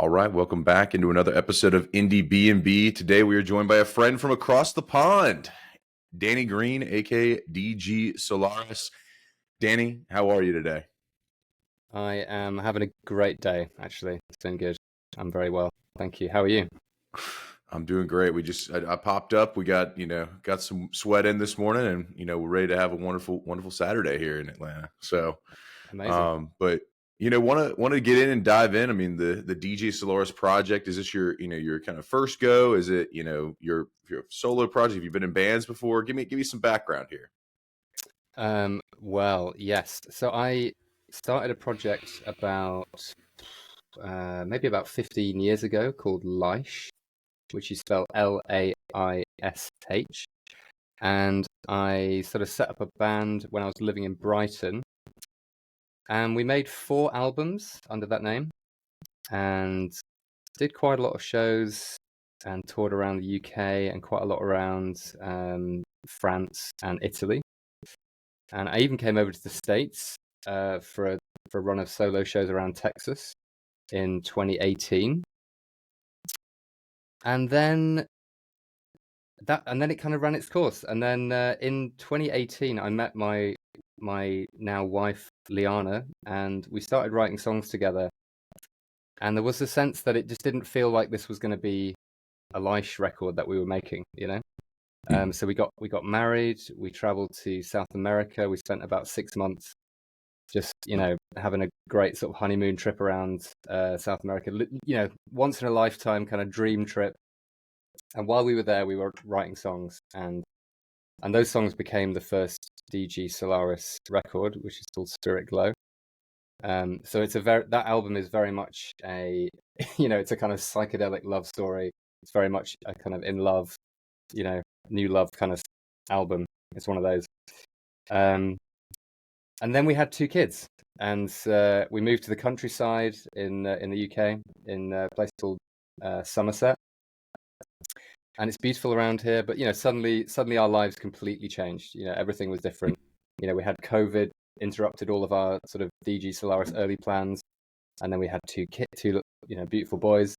All right, welcome back into another episode of Indiebnb. Today we are joined by a friend from across the pond, Danny Green, aka DG Solaris. Danny, how are you today? I am having a great day, actually. It's been good. I'm very well. Thank you. How are you? I'm doing great. I popped up. We got some sweat in this morning, and we're ready to have a wonderful Saturday here in Atlanta. So, Amazing. but want to get in and dive in. I mean, the DJ Solaris project, is this your kind of first go? Is it your solo project? Have you been in bands before? Give me some background here. Well, yes. So I started a project about maybe about 15 years ago called Laish, which is spelled Laish. And I sort of set up a band when I was living in Brighton. And we made 4 albums under that name and did quite a lot of shows and toured around the UK and quite a lot around France and Italy. And I even came over to the States for a run of solo shows around Texas in 2018. And then it kind of ran its course. And then in 2018, I met my now wife Liana, and we started writing songs together. And there was a sense that it just didn't feel like this was going to be a Leish record that we were making, So we got married. We traveled to South America. We spent about 6 months just having a great sort of honeymoon trip around South America. Once in a lifetime kind of dream trip. And while we were there, we were writing songs, and those songs became the first DG Solaris record, which is called Spirit Glow. So that album is very much a it's a kind of psychedelic love story. It's very much a kind of in love, new love kind of album. It's one of those. And then we had 2 kids, and we moved to the countryside in the UK, in a place called Somerset. And it's beautiful around here, but suddenly our lives completely changed. Everything was different. We had COVID interrupted all of our sort of DG Solaris early plans, and then we had 2 beautiful boys.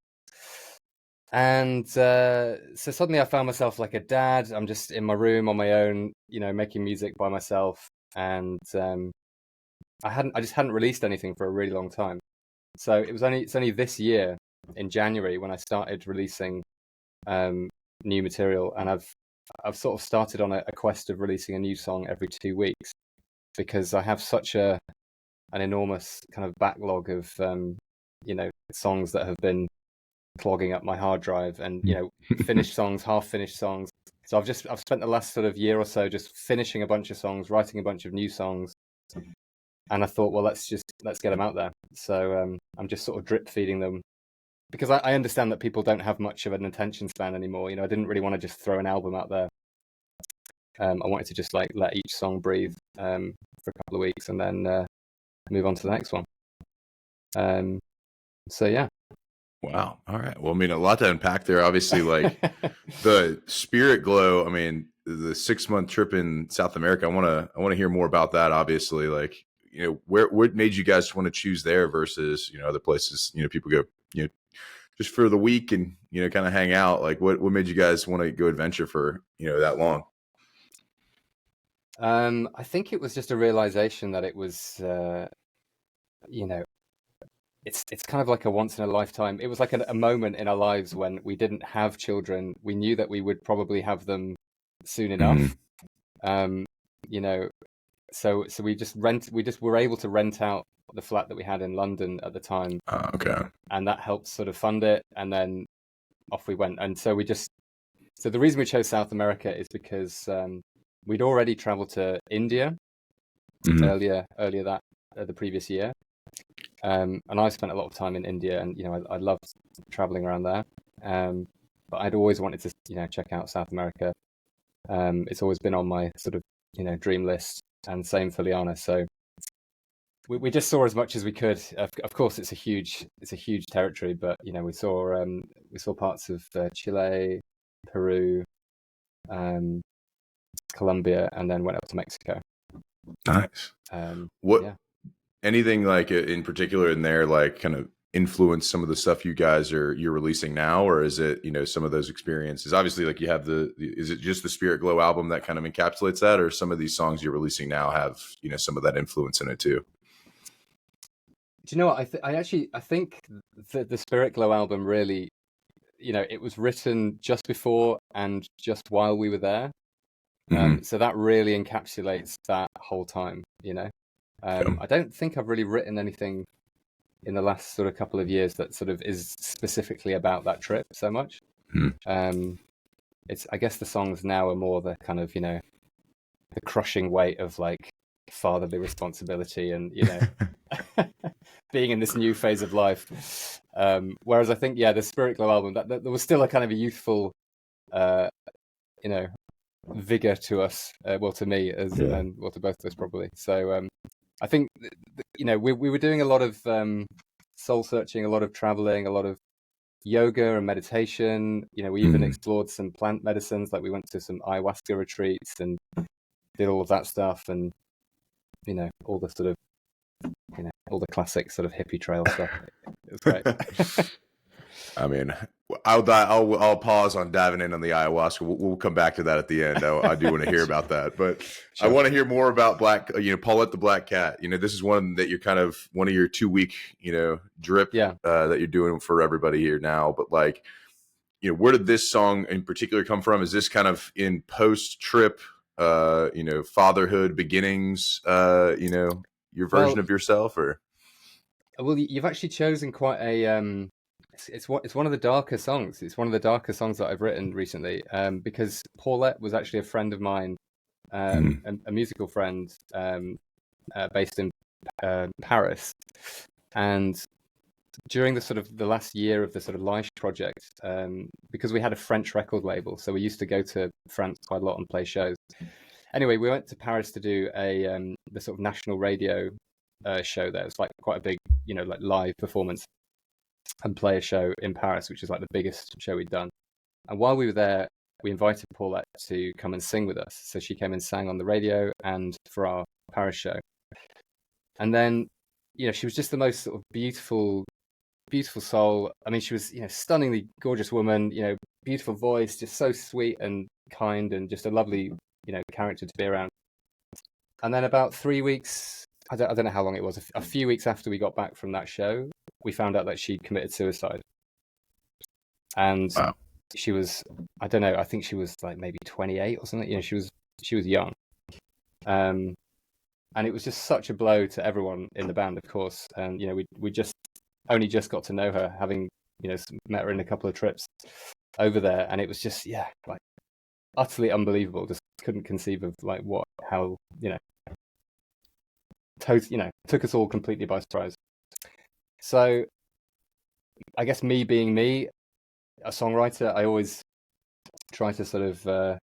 And so suddenly I found myself like a dad. I'm just in my room on my own, making music by myself, and I just hadn't released anything for a really long time. So it's only this year in January when I started releasing new material, and I've sort of started on a quest of releasing a new song every 2 weeks, because I have such an enormous kind of backlog of songs that have been clogging up my hard drive, and finished songs, half finished songs. So I've spent the last sort of year or so just finishing a bunch of songs, writing a bunch of new songs, and I thought, well, let's get them out there. So I'm just sort of drip feeding them, because I understand that people don't have much of an attention span anymore. I didn't really want to just throw an album out there. I wanted to just like let each song breathe for a couple of weeks, and then move on to the next one. So yeah. Wow. All right. Well, I mean, a lot to unpack there. Obviously, like the Spirit Glow. I mean, the 6-month trip in South America. I want to hear more about that. Obviously, like what made you guys want to choose there versus other places? People go just for the week and kind of hang out. Like what made you guys want to go adventure for that long? I think it was just a realization that it was it's kind of like a once in a lifetime. It was like a moment in our lives when we didn't have children. We knew that we would probably have them soon enough. So we just were able to rent out the flat that we had in London at the time. Okay. And that helped sort of fund it, and then off we went. And so so the reason we chose South America is because we'd already traveled to India earlier the previous year. And I spent a lot of time in India, and I loved traveling around there. But I'd always wanted to check out South America. It's always been on my sort of dream list, and same for Liana. So we just saw as much as we could. Of course, it's a huge territory, but we saw parts of Chile, Peru, Colombia, and then went up to Mexico. Nice. Anything like in particular in there, like kind of influenced some of the stuff you're releasing now, or is it, some of those experiences? Obviously, like you have is it just the Spirit Glow album that kind of encapsulates that, or some of these songs you're releasing now have, some of that influence in it too? Do you know what? I think that the Spirit Glow album really, it was written just before and just while we were there. So that really encapsulates that whole time, I don't think I've really written anything in the last sort of couple of years that sort of is specifically about that trip so much. I guess the songs now are more the kind of, the crushing weight of like fatherly responsibility and, being in this new phase of life. Whereas I think, the Spirit Glow album, that there was still a kind of a youthful, vigor to us, to me and to both of us probably. So I think we were doing a lot of soul searching, a lot of traveling, a lot of yoga and meditation. We even explored some plant medicines, like we went to some ayahuasca retreats and did all of that stuff, and all the sort of all the classic sort of hippie trail stuff. It was great. I mean, I'll pause on diving in on the ayahuasca. We'll come back to that at the end. I do want to hear about that, but sure. I want to hear more about Paulette the Black Cat. This is one that you're kind of one of your 2-week, drip that you're doing for everybody here now. But like, where did this song in particular come from? Is this kind of in post trip, fatherhood beginnings, your version of yourself, or? Well, you've actually chosen quite a it's one of the darker songs. It's one of the darker songs that I've written recently, because Paulette was actually a friend of mine, a musical friend, based in Paris, and during the sort of the last year of the sort of Live project, because we had a French record label, so we used to go to France quite a lot and play shows. Anyway, we went to Paris to do the sort of national radio show there. It's like quite a big, like live performance and play a show in Paris, which is like the biggest show we'd done. And while we were there, we invited Paulette to come and sing with us. So she came and sang on the radio and for our Paris show. And then, she was just the most sort of beautiful soul. I mean, she was, stunningly gorgeous woman, beautiful voice, just so sweet and kind and just a lovely, character to be around. And then about 3 weeks, I don't know how long it was, a few weeks after we got back from that show, we found out that she'd committed suicide. And wow. She was, I don't know, I think she was like maybe 28 or something. She was young. And it was just such a blow to everyone in the band, of course. And, we just only just got to know her, having, met her in a couple of trips over there. And it was just, like utterly unbelievable. Just couldn't conceive of like how, took us all completely by surprise. So I guess me being me, a songwriter, I always try to sort of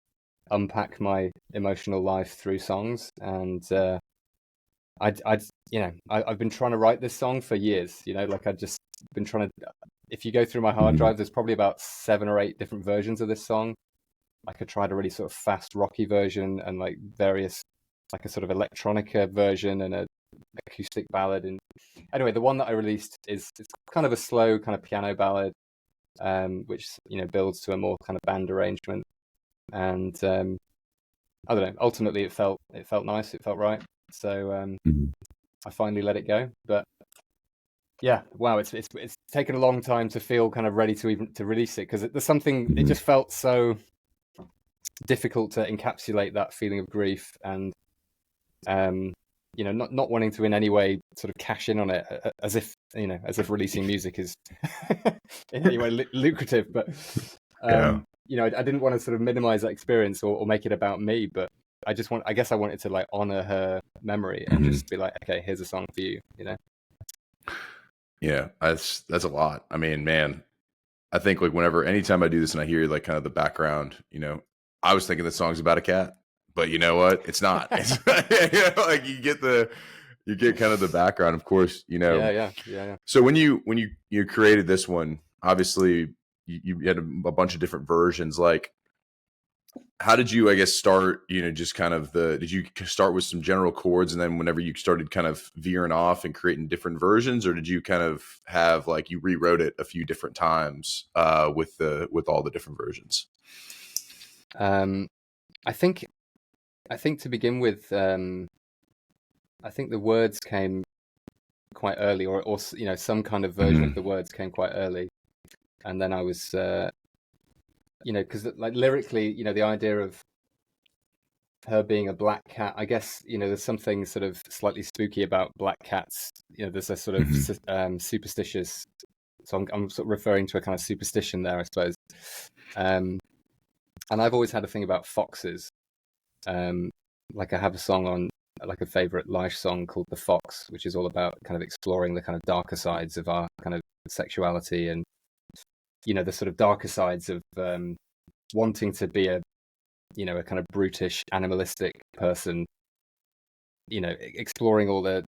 unpack my emotional life through songs. And I've been trying to write this song for years, like I've just been trying to, if you go through my hard drive, there's probably about 7 or 8 different versions of this song. I could try a really sort of fast rocky version and like various, like a sort of electronica version and a acoustic ballad. And anyway, the one that I released it's kind of a slow kind of piano ballad, which builds to a more kind of band arrangement. And I don't know, ultimately it felt nice, it felt right, so I finally let it go. But wow, it's taken a long time to feel kind of ready to release it, because there's something, it just felt so difficult to encapsulate that feeling of grief, and not wanting to in any way sort of cash in on it, as if releasing music is in any way lucrative. But I didn't want to sort of minimize that experience or make it about me. But I guess I wanted to like honor her memory and just be like, okay, here's a song for you. Yeah, that's a lot. I mean, man, I think like anytime I do this and I hear like kind of the background, I was thinking the song's about a cat. But you know what? It's not. It's, like you get kind of the background, of course. Yeah. So when you created this one, obviously you had a bunch of different versions. Like, how did you, I guess, start, just kind of did you start with some general chords, and then whenever you started kind of veering off and creating different versions, or did you kind of have like you rewrote it a few different times with all the different versions? I think to begin with, I think the words came quite early, or some kind of version of the words came quite early, and then I was because like lyrically, the idea of her being a black cat, I guess, there's something sort of slightly spooky about black cats. There's a sort of superstitious, so I'm sort of referring to a kind of superstition there, I suppose. And I've always had a thing about foxes. Like I have a song on, like a favorite Leish song called The Fox, which is all about kind of exploring the kind of darker sides of our kind of sexuality, and the sort of darker sides of wanting to be a kind of brutish, animalistic person, exploring all the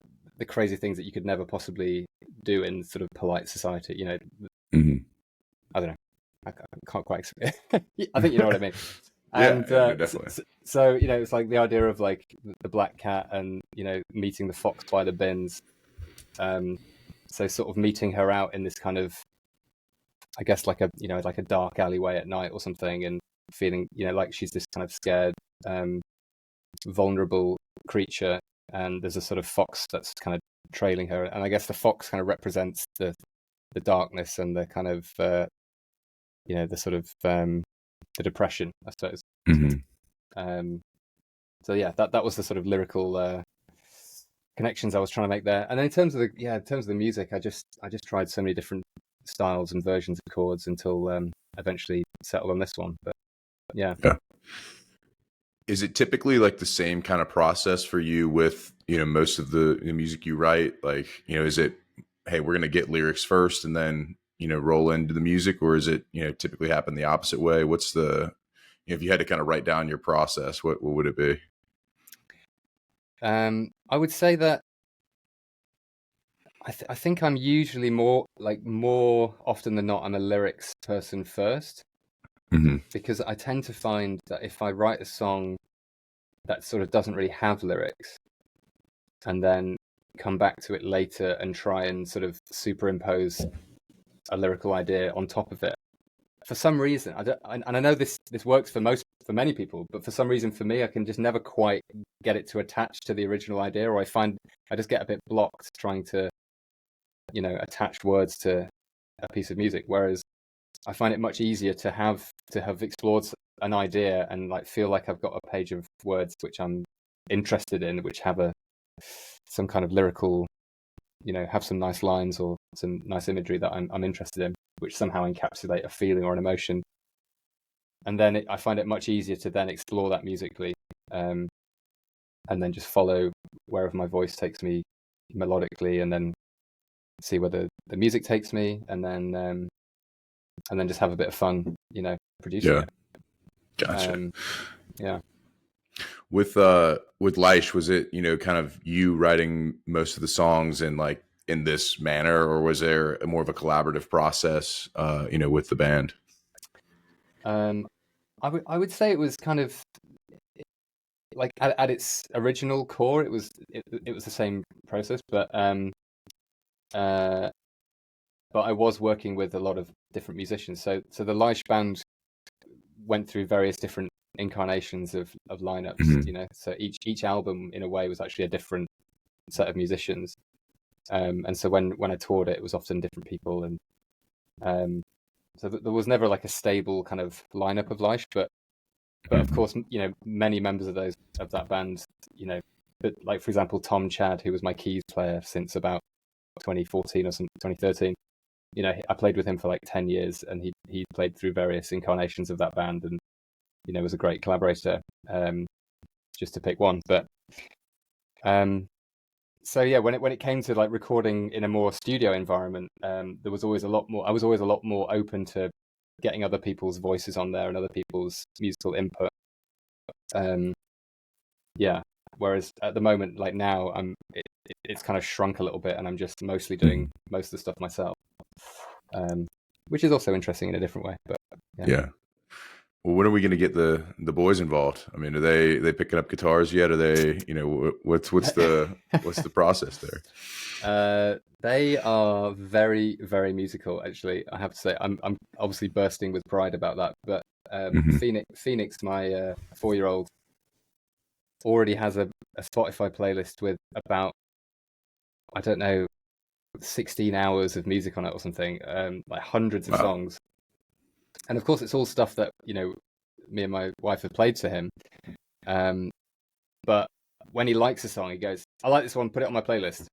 crazy things that you could never possibly do in sort of polite society. I don't know, I can't quite explain. I think you know what I mean. And definitely. So it's like the idea of like the black cat, and meeting the fox by the bins. So sort of meeting her out in this kind of, I guess, like a like a dark alleyway at night or something, and feeling like she's this kind of scared, vulnerable creature, and there's a sort of fox that's kind of trailing her, and I guess the fox kind of represents the darkness and the kind of the sort of the depression, I suppose. So yeah, that was the sort of lyrical connections I was trying to make there. And then in terms of the music, I just tried so many different styles and versions of chords until eventually settled on this one. But yeah. Is it typically like the same kind of process for you with most of the music you write? Like, is it, hey, we're going to get lyrics first and then roll into the music, or is it typically happen the opposite way? What's the, if you had to kind of write down your process, what would it be? I would say that I think I'm usually more often than not, I'm a lyrics person first, because I tend to find that if I write a song that sort of doesn't really have lyrics, and then come back to it later and try and sort of superimpose a lyrical idea on top of it, for some reason, and I know this works for many people, but for some reason for me, I can just never quite get it to attach to the original idea, or I find I just get a bit blocked trying to attach words to a piece of music. Whereas I find it much easier to have explored an idea and like feel like I've got a page of words which I'm interested in, which have some kind of lyrical, have some nice lines or some nice imagery that I'm interested in, which somehow encapsulate a feeling or an emotion. And then I find it much easier to then explore that musically, and then just follow wherever my voice takes me melodically, and then see where the music takes me, and then just have a bit of fun, producing it. Gotcha. Yeah. With Leish, was it kind of you writing most of the songs in like in this manner, or was there more of a collaborative process with the band? I would say it was kind of like at its original core, it was the same process, but I was working with a lot of different musicians. So the Leish band went through various different incarnations of lineups. So each album in a way was actually a different set of musicians. And so when I toured it was often different people, and so there was never like a stable kind of lineup of Leish, but of course, many members of that band, but like for example, Tom Chad, who was my keys player since about 2014 or 2013, I played with him for like 10 years, and he played through various incarnations of that band, and was a great collaborator, just to pick one. But so yeah, when it came to like recording in a more studio environment, there was always a lot more. I was always a lot more open to getting other people's voices on there and other people's musical input. Yeah. Whereas at the moment, like now, it's kind of shrunk a little bit, and I'm just mostly doing most of the stuff myself, which is also interesting in a different way. But yeah. Well, when are we going to get the boys involved? I mean, are they picking up guitars yet? Are they, what's the process there? They are very, very musical. Actually, I have to say, I'm obviously bursting with pride about that. But Hmm. Phoenix, my 4-year-old, already has a Spotify playlist with about, I don't know, 16 hours of music on it or something, like hundreds of Wow. songs. And of course, it's all stuff that me and my wife have played to him. Um, but when he likes a song, he goes, "I like this one. Put it on my playlist."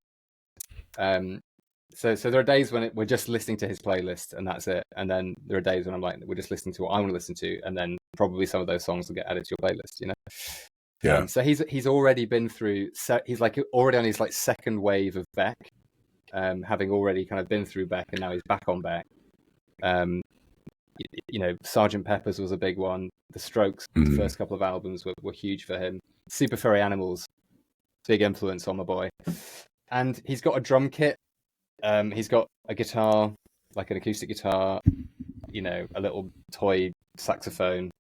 So there are days when we're just listening to his playlist and that's it. And then there are days when I'm like, we're just listening to what I want to listen to, and then probably some of those songs will get added to your playlist. Yeah. So he's already been through. He's like already on his like second wave of Beck, having already kind of been through Beck, and now he's back on Beck. Sergeant Pepper's was a big one. The Strokes, the Hmm. first couple of albums were huge for him. Super Furry Animals, big influence on my boy. And he's got a drum kit. He's got a guitar, like an acoustic guitar, a little toy saxophone.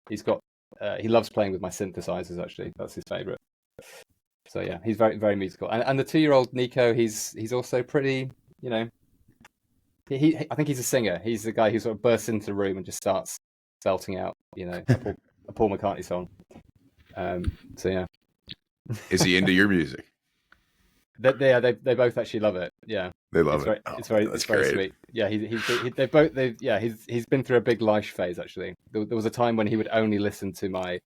He's got. He loves playing with my synthesizers. Actually, that's his favorite. So yeah, he's very, very musical. And the 2-year-old Nico, he's also pretty. I think he's a singer. He's the guy who sort of bursts into the room and just starts belting out, a Paul McCartney song. So yeah, Is he into your music? they both actually love it. Yeah, They love it. It's That's very great. sweet. Yeah, he's been through a big Leish phase actually. There was a time when he would only listen to my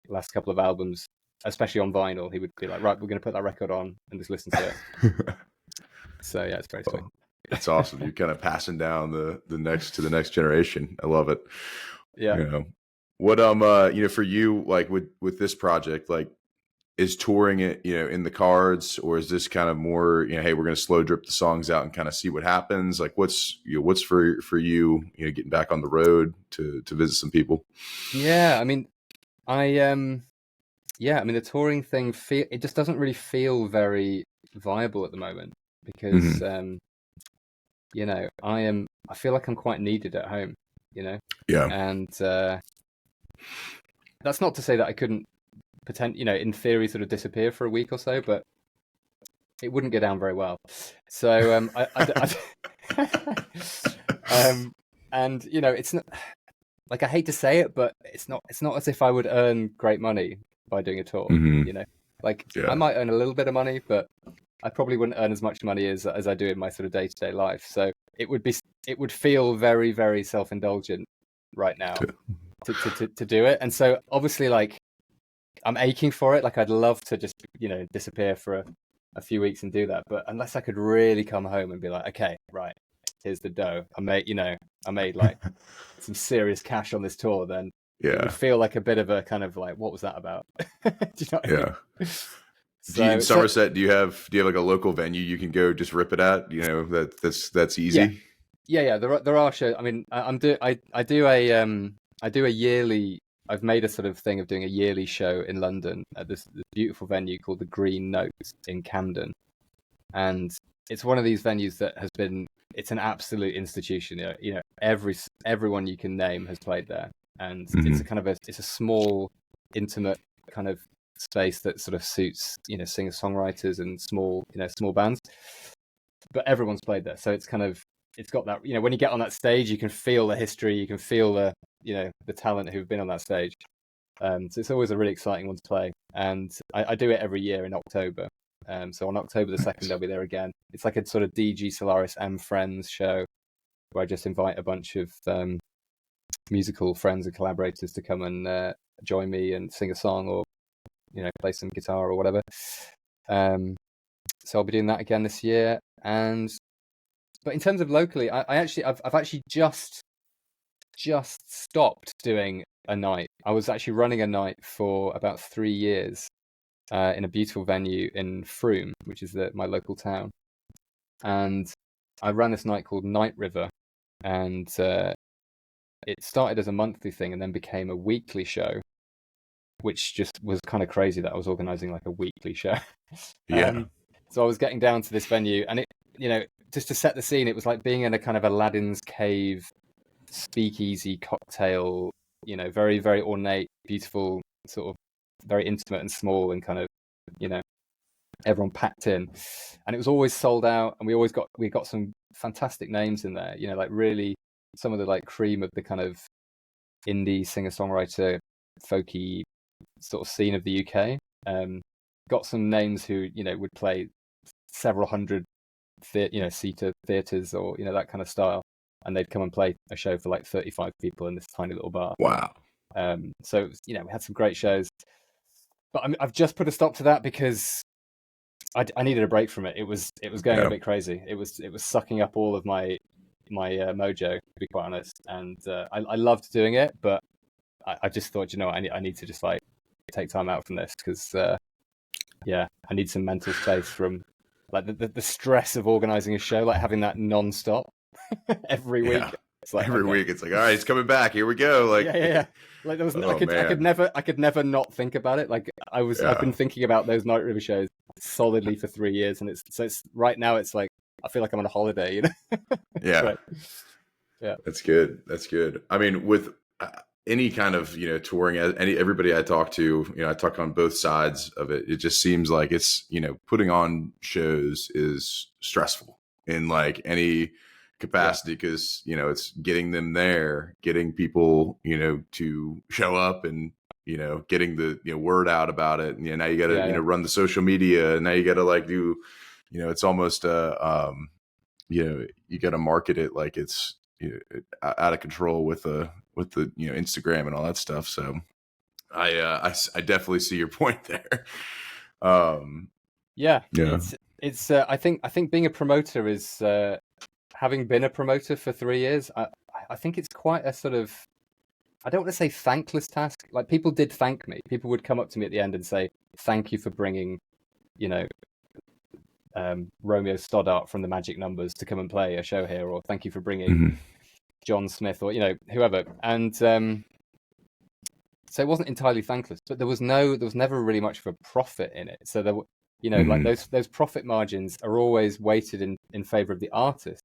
last couple of albums, especially on vinyl. He would be like, right, we're going to put that record on and just listen to it. So yeah, it's very sweet. That's awesome. You're kind of passing down the next generation. I love it. Yeah. What for you, like with this project, like, is touring it, in the cards, or is this kind of more, hey, we're going to slow drip the songs out and kind of see what happens? Like, what's for you, getting back on the road to visit some people? Yeah, I mean, the touring thing it just doesn't really feel very viable at the moment because Hmm. I feel like I'm quite needed at home, Yeah. and that's not to say that I couldn't in theory sort of disappear for a week or so, but it wouldn't go down very well. So and it's not like, I hate to say it, but it's not as if I would earn great money by doing a tour. Hmm. Like I Yeah. might earn a little bit of money, but I probably wouldn't earn as much money as I do in my sort of day-to-day life. So it would feel very, very self-indulgent right now to do it. And so obviously, like, I'm aching for it. Like, I'd love to just disappear for a few weeks and do that. But unless I could really come home and be like, okay, right, here's the dough. I made like some serious cash on this tour, then it would Yeah. feel like a bit of a kind of like, what was that about? Do you know what I mean? Yeah. In Somerset, do you have like a local venue you can go just rip it at? That's easy. Yeah. There are shows. I mean, I do a yearly. I've made a sort of thing of doing a yearly show in London at this beautiful venue called the Green Note in Camden, and it's one of these venues that has been. It's an absolute institution. Everyone you can name has played there, and Hmm. it's a small, intimate kind of space that sort of suits singer songwriters and small bands, but everyone's played there, so it's got that, when you get on that stage, you can feel the history, you can feel the the talent who've been on that stage. So it's always a really exciting one to play, and I do it every year in October. So on October the 2nd, I'll be there again. It's like a sort of DG Solaris and Friends show where I just invite a bunch of musical friends and collaborators to come and join me and sing a song or play some guitar or whatever. So I'll be doing that again this year. But in terms of locally, I've actually just stopped doing a night. I was actually running a night for about 3 years in a beautiful venue in Frome, which is my local town. And I ran this night called Night River, and it started as a monthly thing and then became a weekly show, which just was kind of crazy that I was organizing like a weekly show. Yeah. So I was getting down to this venue, and it, just to set the scene, it was like being in a kind of Aladdin's cave speakeasy cocktail you know, very, very ornate, beautiful, sort of very intimate and small, and kind of, you know, everyone packed in, and it was always sold out. And we got some fantastic names in there, you know, like really some of the like cream of the kind of indie singer-songwriter folky sort of scene of the UK. Got some names who, you know, would play several hundred seater theaters, or, you know, that kind of style, and they'd come and play a show for like 35 people in this tiny little bar. Wow. So it was, you know, we had some great shows, but I've just put a stop to that because I needed a break from it. It was going a bit crazy. It was sucking up all of my mojo, to be quite honest. And I loved doing it, but I just thought, you know, I need to just like take time out from this, because I need some mental space from like the stress of organizing a show, like having that non-stop every week. Yeah. It's like every week it's like, all right, it's coming back, here we go. Like yeah. Like there was I could never not think about it. Like I've been thinking about those Night River shows solidly for 3 years, and it's right now it's like I feel like I'm on a holiday, you know. Yeah. Right. Yeah, that's good. I mean, with any kind of, you know, touring, everybody I talk to, you know, I talk on both sides of it, it just seems like it's, you know, putting on shows is stressful in like any capacity, because you know, it's getting them there, getting people, you know, to show up, and you know, getting the, you know, word out about it. And you know, now you got to you know, run the social media, and now you got to like do, you know, it's almost you know, you got to market it like it's, you know, out of control with the you know, Instagram and all that stuff. So I definitely see your point there. It's I think being a promoter is having been a promoter for 3 years, I think it's quite a sort of, I don't want to say thankless task. Like people did thank me. People would come up to me at the end and say, thank you for bringing, you know, Romeo Stoddart from the Magic Numbers to come and play a show here, or thank you for bringing John Smith, or, you know, whoever. And so it wasn't entirely thankless, but there was never really much of a profit in it. So there, you know, like those profit margins are always weighted in favor of the artist,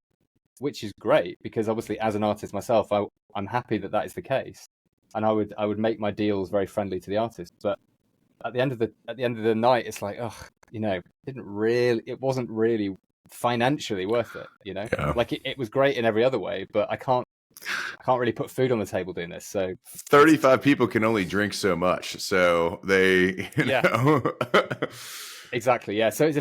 which is great, because obviously as an artist myself, I'm happy that is the case, and I would make my deals very friendly to the artist. But at the end of the night, it's like, you know, it wasn't really financially worth it, you know. Like it was great in every other way, but I can't really put food on the table doing this. So 35 people can only drink so much, so they, you know. Exactly, yeah. So it's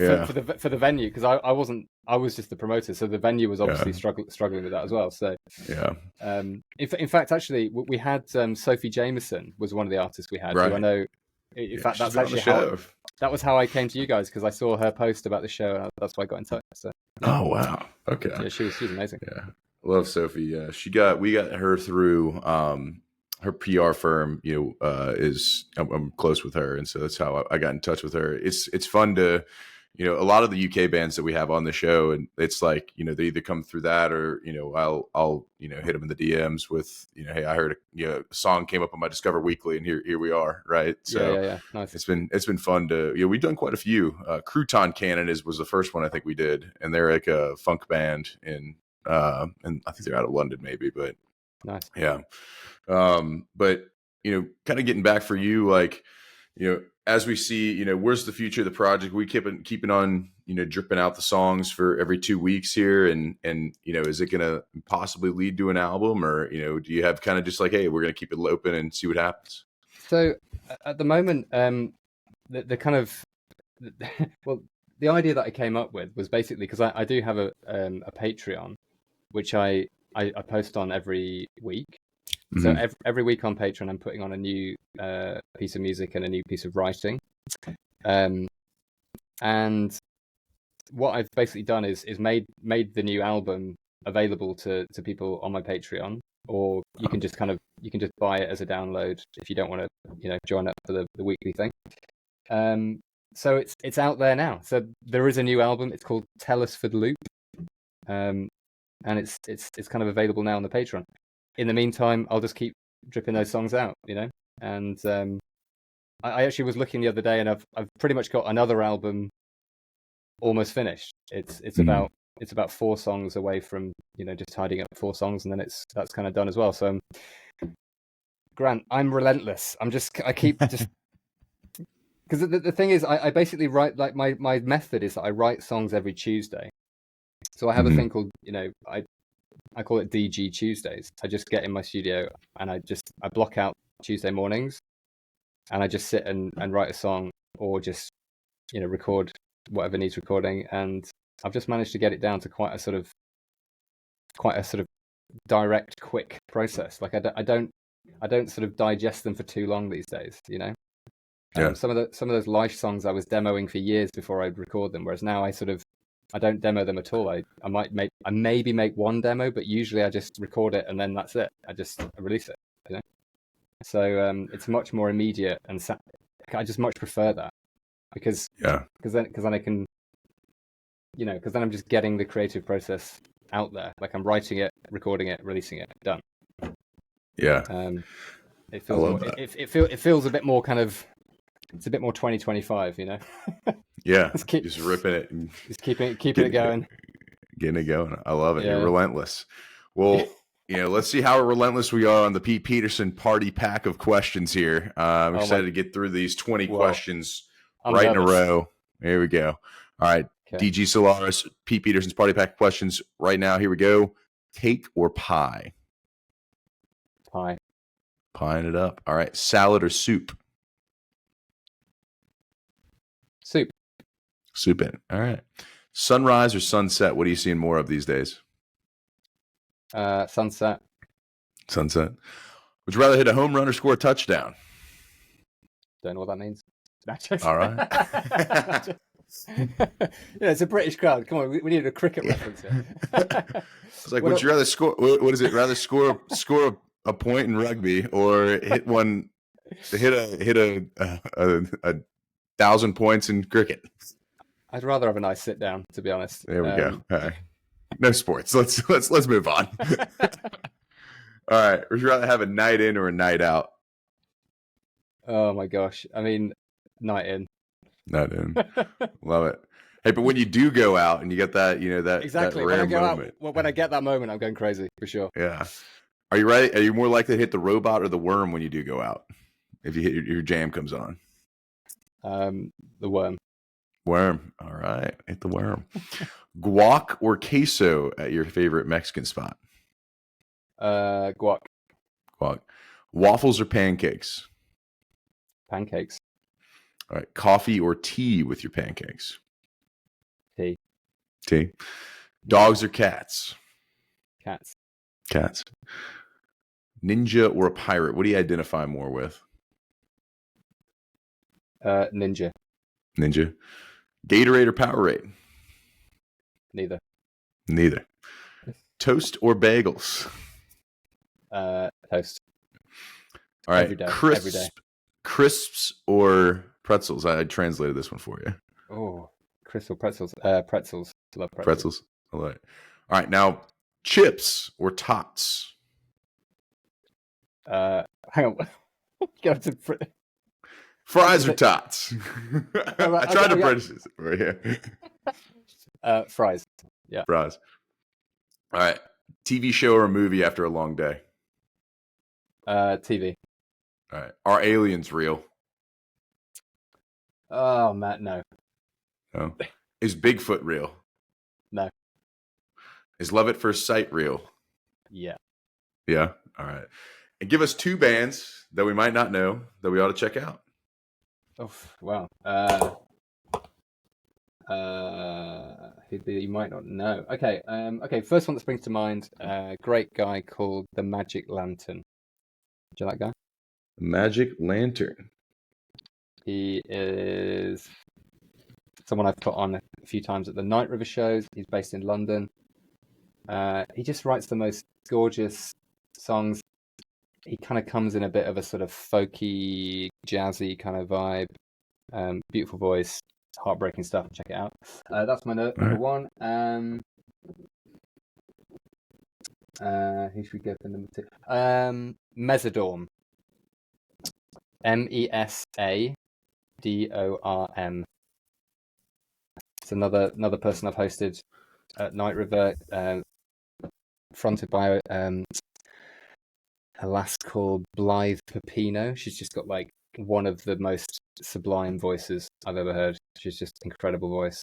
for the venue, because I was just the promoter, so the venue was obviously struggling with that as well. So in fact, actually, we had Sophie Jameson was one of the artists we had. Right. Who I know. In fact, that's actually that was how I came to you guys, because I saw her post about the show, and that's why I got in touch. So. Oh wow! Okay. Yeah, she was amazing. Yeah, love Sophie. Yeah, we got her through her PR firm, you know, I'm close with her, and so that's how I got in touch with her. It's fun to, you know, a lot of the UK bands that we have on the show, and it's like, you know, they either come through that, or, you know, I'll you know, hit them in the DMs with, you know, hey, I heard a song came up on my Discover Weekly, and here we are, right? So yeah. Nice. It's been fun to, you know, we've done quite a few. Crouton Cannon was the first one I think we did, and they're like a funk band and I think they're out of London maybe, but nice. Yeah. But, you know, kind of getting back for you, like, you know, as we see, you know, where's the future of the project? We keeping on, you know, dripping out the songs for every 2 weeks here. And, you know, is it going to possibly lead to an album, or, you know, do you have kind of just like, hey, we're going to keep it open and see what happens? So at the moment, the kind of, well, the idea that I came up with was basically because I do have a Patreon, which I post on every week. So every week on Patreon, I'm putting on a new piece of music and a new piece of writing. And what I've basically done is made the new album available to people on my Patreon, or you can just buy it as a download if you don't want to, you know, join up for the weekly thing. So it's out there now. So there is a new album. It's called Tell Us for the Loop. And it's kind of available now on the Patreon. In the meantime, I'll just keep dripping those songs out, you know. And I actually was looking the other day, and I've pretty much got another album almost finished. It's about 4 songs away from, you know, just tidying up 4 songs, and then that's kind of done as well. So Grant, I'm relentless. I keep just because the thing is, I basically write like my method is that I write songs every Tuesday. So I have a thing called, I call it DG Tuesdays. I just get in my studio and I block out Tuesday mornings and I just sit and write a song or just, record whatever needs recording. And I've just managed to get it down to quite a sort of direct, quick process. Like I don't sort of digest them for too long these days, Yeah. Some of those live songs I was demoing for years before I'd record them, whereas now I don't demo them at all. I maybe make one demo, but usually I just record it and then that's it. I release it, So it's much more immediate, and I just much prefer that because then I can, because then I'm just getting the creative process out there. Like I'm writing it, recording it, releasing it, done. Yeah. It feels more, it feels a bit more kind of. It's a bit more 2025, Yeah, just ripping it, and just keeping it going, getting it going. I love it. Yeah. You're relentless. Well, let's see how relentless we are on the Pete Peterson party pack of questions here. I'm excited to get through these 20 questions in a row. Here we go. All right, okay. DG Solaris, Pete Peterson's party pack of questions right now. Here we go. Cake or pie? Pie. Pieing it up. All right, salad or soup? Soup. Soup in. All right. Sunrise or sunset? What are you seeing more of these days? Sunset. Sunset. Would you rather hit a home run or score a touchdown? Don't know what that means. All right. It's a British crowd. Come on, we need a cricket reference here. It's like, would you rather score? What is it? Rather score a point in rugby or hit a 1,000 points in cricket? I'd rather have a nice sit down, to be honest. There we go. All right. No sports. Let's move on. All right. Would you rather have a night in or a night out? Oh my gosh. I mean, night in. Night in. Love it. Hey, but when you do go out and you get that, exactly that rare moment. When I get that moment, I'm going crazy for sure. Yeah. Are you ready? Are you more likely to hit the robot or the worm when you do go out? If you hit your jam comes on. The worm. Worm. All right. Hit the worm. Guac or queso at your favorite Mexican spot? Guac. Guac. Waffles or pancakes? Pancakes. All right. Coffee or tea with your pancakes? Tea. Tea. Dogs or cats? Cats. Cats. Ninja or a pirate? What do you identify more with? Ninja. Ninja. Gatorade or Powerade? Neither. Toast or bagels? Toast. All right. Every day. Crisps or pretzels? I translated this one for you. Oh, crisps or pretzels? Pretzels. Love pretzels. Pretzels. I love it. All right. Now, chips or tots? Hang on. Fries or tots? I tried to purchase it right here. Fries. Yeah. Fries. All right. TV show or a movie after a long day? TV. All right. Are aliens real? Oh, Matt, no. No. Is Bigfoot real? No. Is Love at First Sight real? Yeah. Yeah. All right. And give us 2 bands that we might not know that we ought to check out. Oh, wow. You might not know. Okay. Okay. First one that springs to mind. Great guy called the Magic Lantern. Do you like that guy? Magic Lantern. He is someone I've put on a few times at the Night River shows. He's based in London. He just writes the most gorgeous songs. He kind of comes in a bit of a sort of folky, jazzy kind of vibe. Beautiful voice, heartbreaking stuff. Check it out. That's my number one. Who should we go for number 2? Mesadorm. Mesadorm. It's another person I've hosted at Night River, fronted by a lass called Blythe Pepino. She's just got like one of the most sublime voices I've ever heard. She's just incredible voice.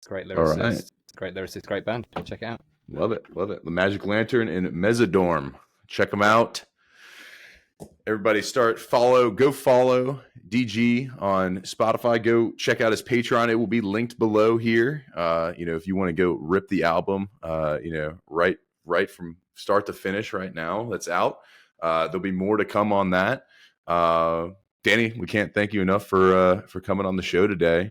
Great All right. lyricist, great band. Go check it out. Love it. Love it. The Magic Lantern and Mezzadorm. Check them out. Everybody go follow DG on Spotify. Go check out his Patreon. It will be linked below here. If you want to go rip the album, right from start to finish right now, that's out. There'll be more to come on that. Danny, we can't thank you enough for coming on the show today.